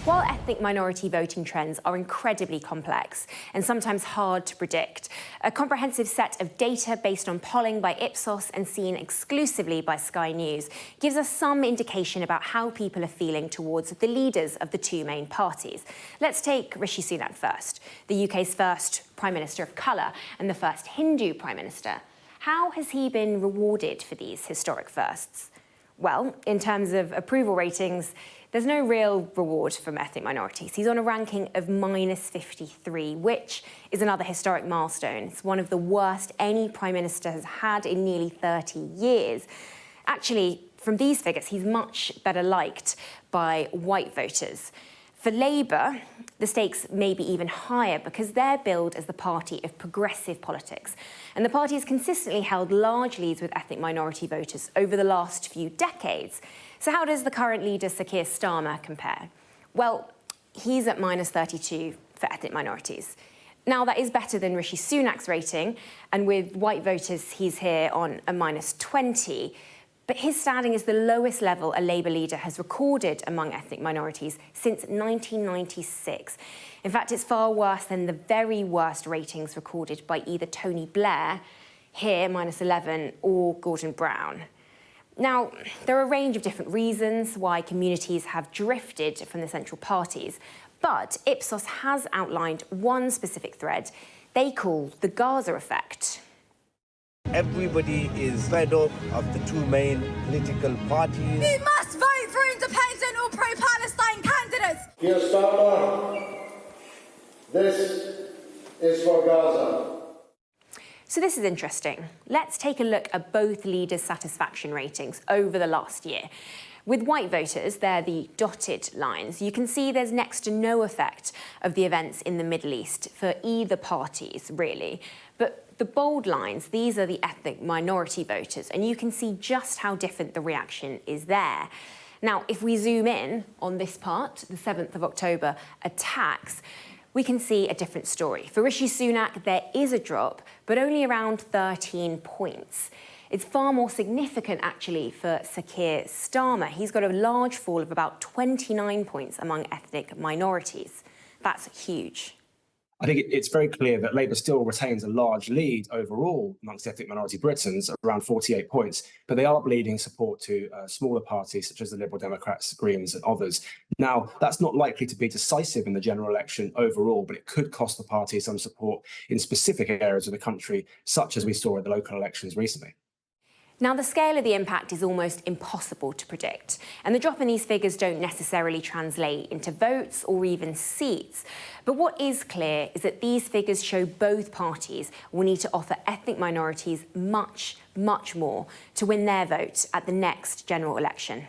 While ethnic minority voting trends are incredibly complex and sometimes hard to predict, a comprehensive set of data based on polling by Ipsos and seen exclusively by Sky News gives us some indication about how people are feeling towards the leaders of the two main parties. Let's take Rishi Sunak first, the UK's first Prime Minister of colour and the first Hindu Prime Minister. How has he been rewarded for these historic firsts? Well, in terms of approval ratings, there's no real reward from ethnic minorities. He's on a ranking of -53, which is another historic milestone. It's one of the worst any Prime Minister has had in nearly 30 years. Actually, from these figures, he's much better liked by white voters. For Labour, the stakes may be even higher because they're billed as the party of progressive politics. And the party has consistently held large leads with ethnic minority voters over the last few decades. So how does the current leader, Sir Keir Starmer, compare? Well, he's at -32 for ethnic minorities. Now, that is better than Rishi Sunak's rating, and with white voters, he's here on a -20. But his standing is the lowest level a Labour leader has recorded among ethnic minorities since 1996. In fact, it's far worse than the very worst ratings recorded by either Tony Blair, here -11, or Gordon Brown. Now, there are a range of different reasons why communities have drifted from the central parties, but Ipsos has outlined one specific thread they call the Gaza effect. Everybody is fed up of the two main political parties. We must vote for independent or pro-Palestine candidates. Keir Starmer, this is for Gaza. So this is interesting. Let's take a look at both leaders' satisfaction ratings over the last year. With white voters, they're the dotted lines. You can see there's next to no effect of the events in the Middle East for either parties, really. But the bold lines, these are the ethnic minority voters, and you can see just how different the reaction is there. Now, if we zoom in on this part, the 7th of October attacks, we can see a different story. For Rishi Sunak, there is a drop, but only around 13 points. It's far more significant, actually, for Sir Keir Starmer. He's got a large fall of about 29 points among ethnic minorities. That's huge. I think it's very clear that Labour still retains a large lead overall amongst ethnic minority Britons, around 48 points, but they are bleeding support to smaller parties such as the Liberal Democrats, Greens and others. Now, that's not likely to be decisive in the general election overall, but it could cost the party some support in specific areas of the country, such as we saw in the local elections recently. Now, the scale of the impact is almost impossible to predict, and the drop in these figures don't necessarily translate into votes or even seats. But what is clear is that these figures show both parties will need to offer ethnic minorities much, much more to win their vote at the next general election.